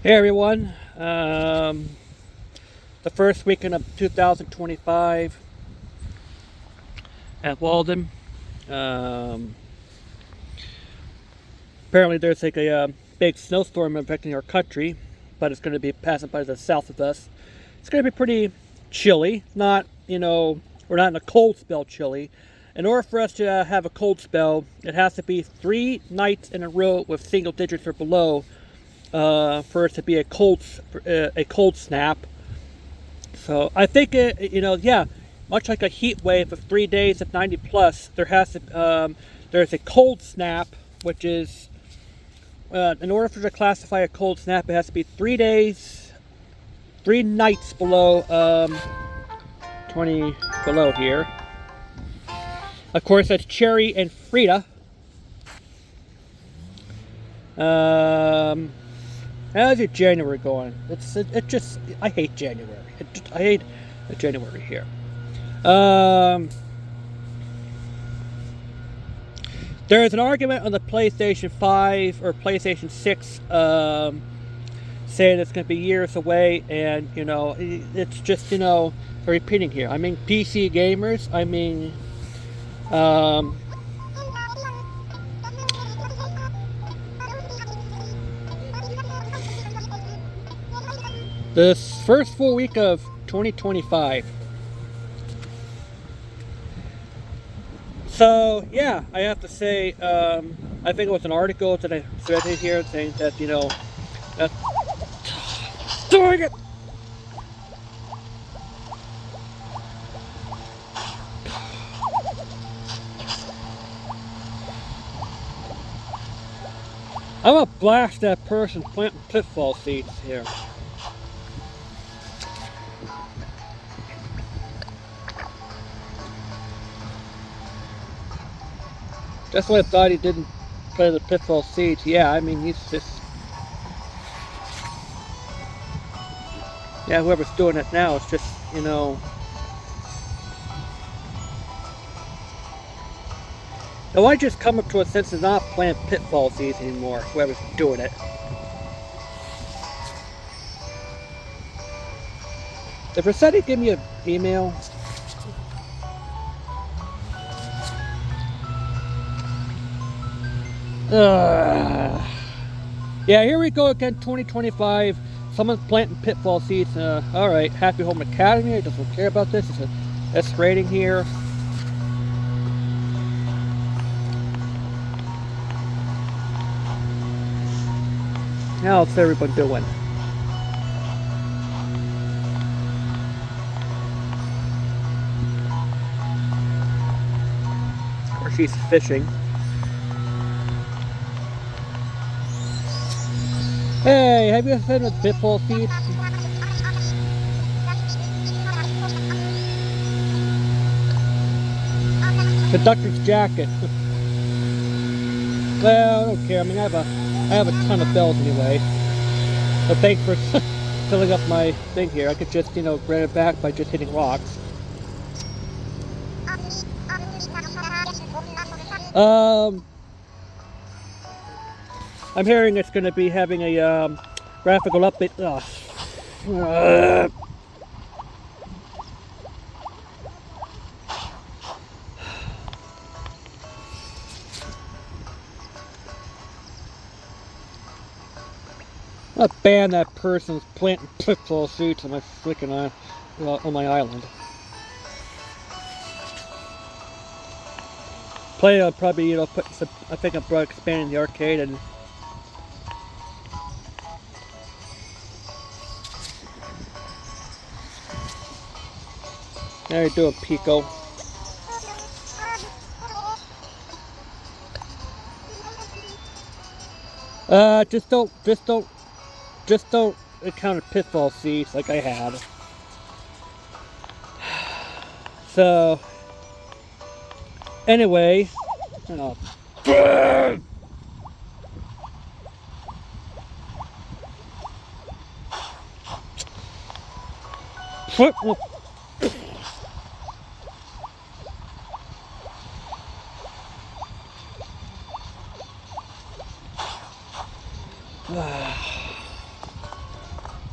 Hey everyone, the first weekend of 2025 at Walden. Um, Apparently there's like a big snowstorm affecting our country, but it's going to be passing by the south of us. It's going to be pretty chilly, we're not in a cold spell chilly. In order for us to have a cold spell, it has to be 3 nights in a row with single digits or below for it to be a cold snap. So I think much like a heat wave of 3 days of 90 plus, there's a cold snap, which is in order for it to classify a cold snap, it has to be 3 days, 3 nights below 20 below here. Of course, that's Cherry and Frida. How's your January going? I hate January. I hate January here. There is an argument on the PlayStation 5 or PlayStation 6 saying it's going to be years away, and it's just repeating here. I mean, PC gamers. I mean, this first full week of 2025. So yeah, I have to say, I think it was an article that I read here saying that doing it. I'm gonna blast that person planting pitfall seeds here. That's why I thought he didn't play the pitfall seeds. Yeah, I mean, he's just... Yeah, whoever's doing it now is just, Now I just come up to a sense of not playing pitfall seeds anymore, whoever's doing it. If Rossetti give me an email... Yeah, here we go again, 2025. Someone's planting pitfall seeds. Alright, Happy Home Academy. I doesn't care about this. It's a S rating here. How's everyone doing? Of course, she's fishing. Hey, have you ever been with pitfall seeds? Conductor's jacket. Well, I don't care. I mean, I have a ton of bells anyway. So thanks for filling up my thing here. I could just, bring it back by just hitting rocks. I'm hearing it's going to be having a graphical update. I'll ban that person's planting pitfall seeds on my freaking on my island. I'll probably put some. I think I'm probably expanding the arcade and. How you doing, Pico? Just don't encounter pitfall seeds like I had. So, anyway,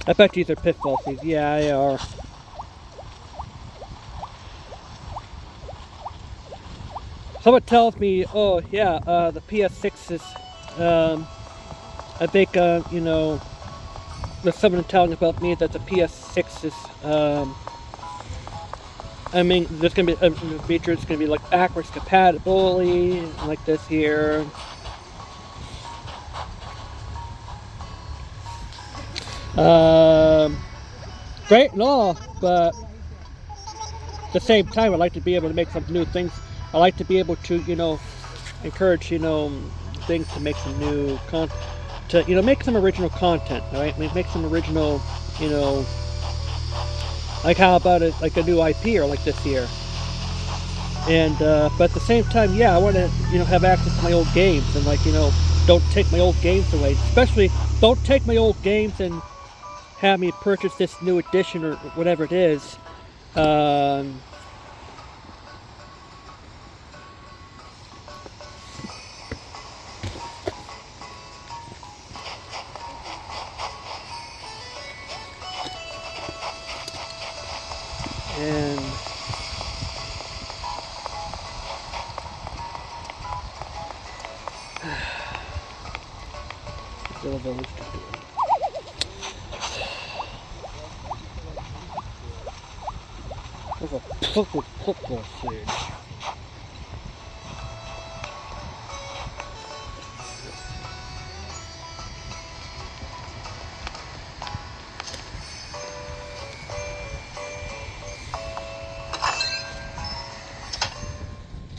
I bet these are pitfall seeds. Yeah, they are. Someone tells me, oh yeah, the PS6 is, I think, you know, there's someone telling about me that the PS6 is, I mean, there's gonna be a feature. It's gonna be like backwards compatibility, like this here. Um, Great and all, but at the same time, I'd like to be able to make some new things. I like to be able to, you know, encourage, you know, things to make some new content, to, you know, make some original content, right? Make some original, you know, like how about it, like a new IP or like this here. And but at the same time, yeah, I want to, you know, have access to my old games and, like, you know, don't take my old games away. Especially, don't take my old games and have me purchase this new edition or whatever it is. Um, and there's a purple sage.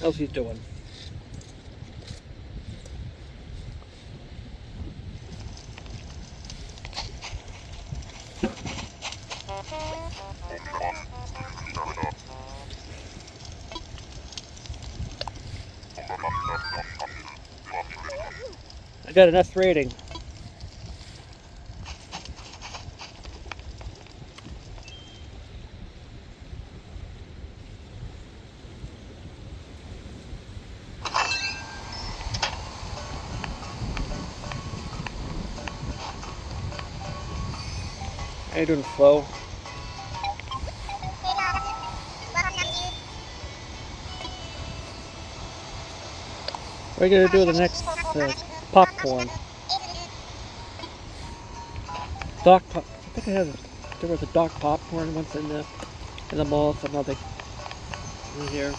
How's he doing? I got an S rating. How you doing, Flo? What are you gonna do with the next popcorn? I think there was a Doc popcorn once in the mall. So now they in here.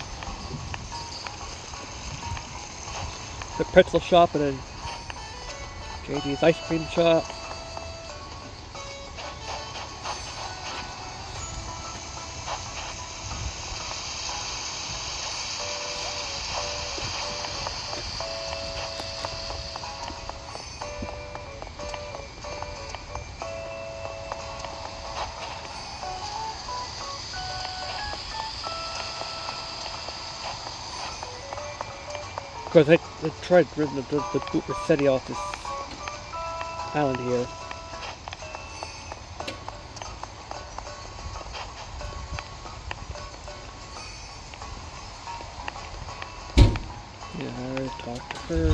The pretzel shop and then JD's ice cream shop. Because I tried ripping the boot Rossetti off this island here. Yeah, I already talked to her.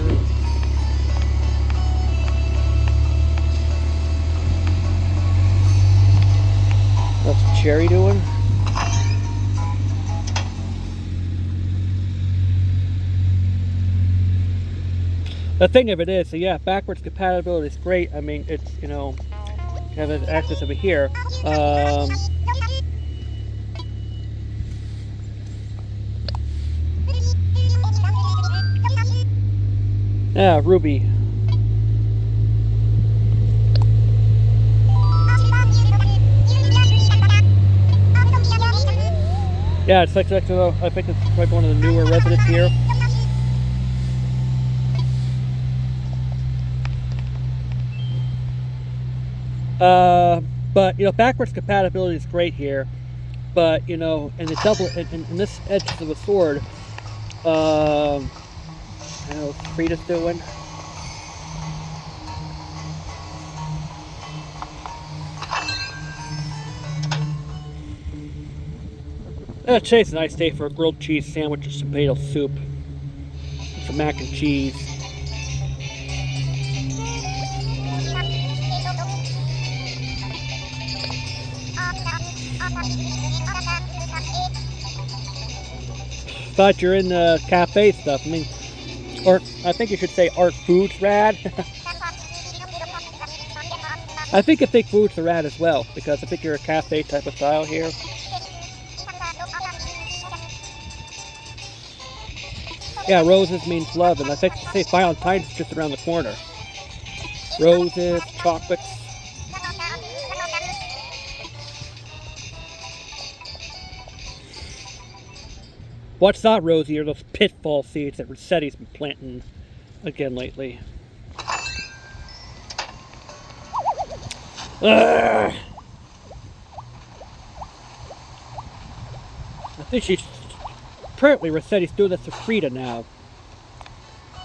What's Cherry doing? The thing of it is, so yeah, backwards compatibility is great. I mean, it's, you know, you have access over here. Yeah, Ruby. Yeah, it's like I think it's probably one of the newer residents here. But you know, backwards compatibility is great here. But you know, in the double in this edge of the sword, I don't know what Frida's doing. Today's a nice day for a grilled cheese sandwich or tomato soup. Some mac and cheese. Thought you're in the cafe stuff. I mean, or I think you should say art foods rad. I think foods are rad as well, because I think you're a cafe type of style here. Yeah, roses means love, and I think say Valentine's is just around the corner. Roses, chocolates. What's not rosy are those pitfall seeds that Rossetti's been planting again lately. Ugh. I think she's... Apparently Rossetti's doing this to Frida now.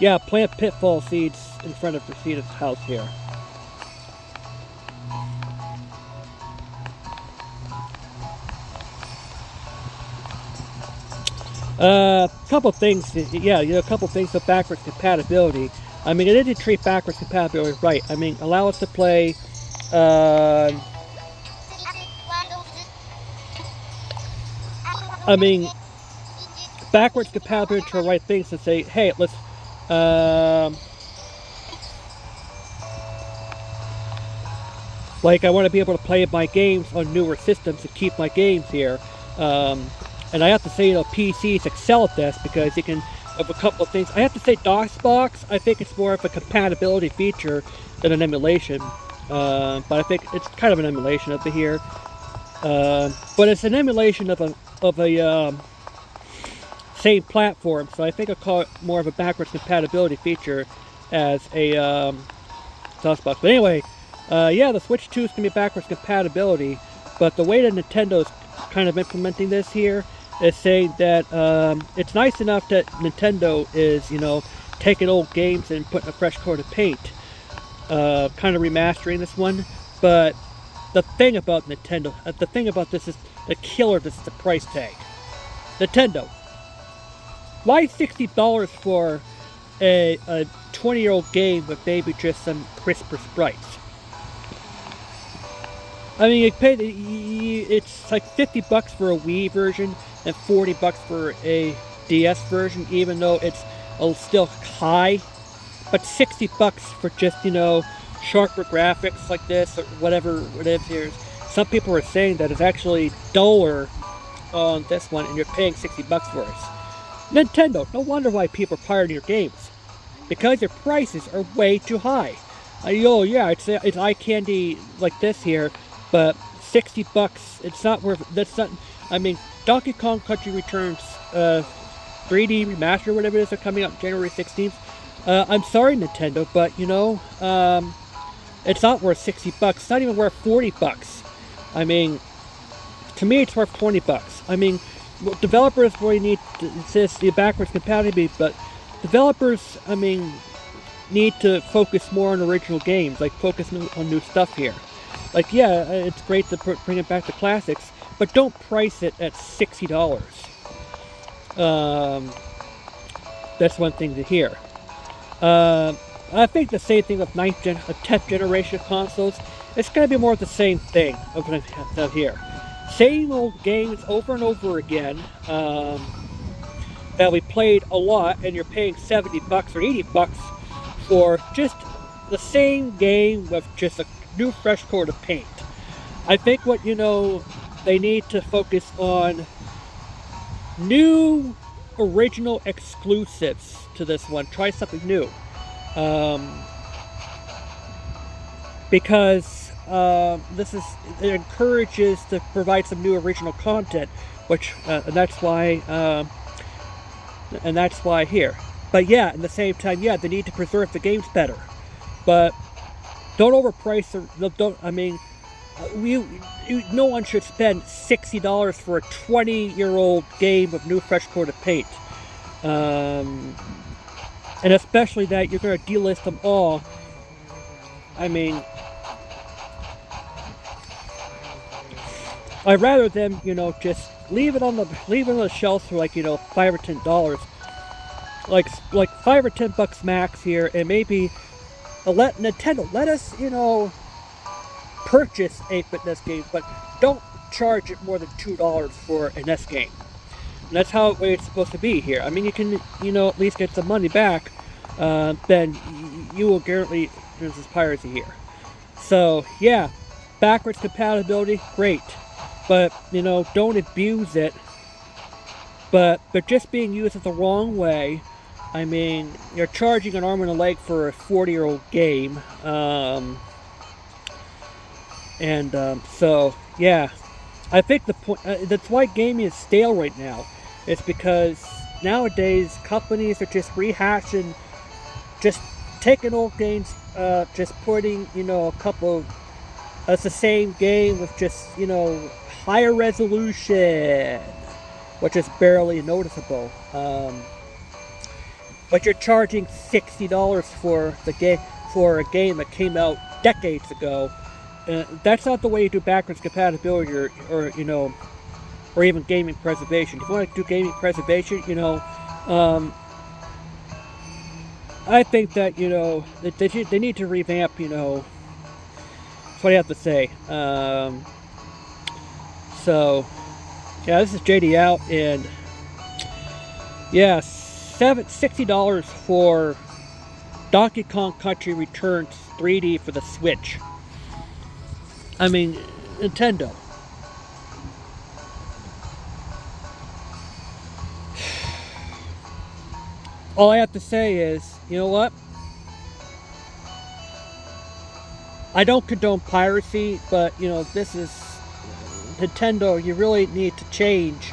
Yeah, plant pitfall seeds in front of Frida's house here. Couple things, yeah, a couple things with backwards compatibility. I mean, it didn't treat backwards compatibility right. I mean, allow us to play, I mean, backwards compatibility to the right things to say, hey, let's, like, I want to be able to play my games on newer systems and keep my games here. And I have to say, PCs excel at this because you can, of a couple of things. I have to say, DOSBox, I think it's more of a compatibility feature than an emulation. But I think it's kind of an emulation of the here. But it's an emulation of a same platform, so I think I'll call it more of a backwards compatibility feature as a DOSBox. But anyway, yeah, the Switch 2 is going to be backwards compatibility, but the way that Nintendo's kind of implementing this here is saying that it's nice enough that Nintendo is, taking old games and putting a fresh coat of paint, kind of remastering this one. But the thing about Nintendo, the thing about this is the killer. This is the price tag. Nintendo, why $60 for a 20-year-old game with maybe just some crisper sprites? I mean, it's like $50 for a Wii version and $40 for a DS version, even though it's still high. But $60 for just, sharper graphics like this or whatever it is here. Some people are saying that it's actually duller on this one and you're paying $60 for it. Nintendo, no wonder why people are pirating your games. Because your prices are way too high. Yeah, it's eye candy like this here. But $60, it's not worth. That's not. I mean, Donkey Kong Country Returns 3D remaster, whatever it is, are coming out January 16th. I'm sorry, Nintendo, but it's not worth $60. It's not even worth $40. I mean, to me, it's worth $20. I mean, developers really need to insist the backwards compatibility, but developers, I mean, need to focus more on original games, like focus on new stuff here. Like, yeah, it's great to bring it back to classics, but don't price it at $60. That's one thing to hear. I think the same thing with 10th generation consoles. It's going to be more of the same thing of here. Same old games over and over again that we played a lot, and you're paying $70 or $80 for just the same game with just a new fresh coat of paint. I think what they need to focus on new original exclusives to this one. Try something new, because it encourages to provide some new original content, which and that's why here. But yeah, at the same time, yeah, they need to preserve the games better, but don't overprice no one should spend $60 for a 20-year-old game of new fresh coat of paint. And especially that you're going to delist them all. I mean, I'd rather them, just leave it on the shelf for like, $5 or $10. Like $5 or $10 max here, and maybe let Nintendo let us, purchase 8-bit NES games, but don't charge it more than $2 for an S game. And that's how it's supposed to be here. I mean, you can, at least get some money back, then you will guarantee there's this piracy here. So, yeah, backwards compatibility, great. But, don't abuse it. But they're just being used the wrong way. I mean, you're charging an arm and a leg for a 40-year-old game. So, yeah. I think the point, that's why gaming is stale right now. It's because nowadays companies are just rehashing, just taking old games, just putting, a couple of, it's the same game with just, higher resolution, which is barely noticeable. But you're charging $60 for the game, for a game that came out decades ago. That's not the way you do backwards compatibility, or even gaming preservation. If you want to do gaming preservation, I think that, they need to revamp, that's what I have to say. So, yeah, this is JD out, and yeah, $60 for Donkey Kong Country Returns 3D for the Switch. I mean, Nintendo. All I have to say is, you know what? I don't condone piracy, but, this is Nintendo. You really need to change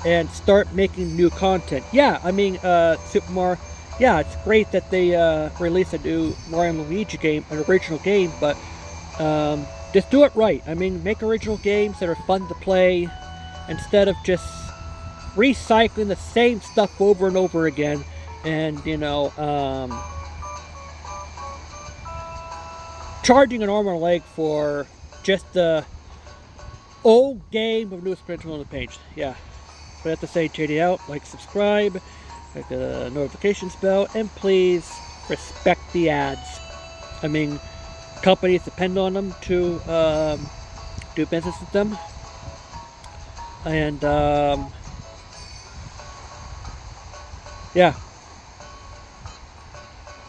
and start making new content. Yeah, I mean, Super Mario, yeah, it's great that they released a new Mario and Luigi game, an original game, but just do it right. I mean, make original games that are fun to play instead of just recycling the same stuff over and over again, and, charging an arm and a leg for just the old game of newest printed on the page. Yeah. So I have to say, JD out, like, subscribe, click the notifications bell, and please respect the ads. I mean, companies depend on them to do business with them. And, yeah.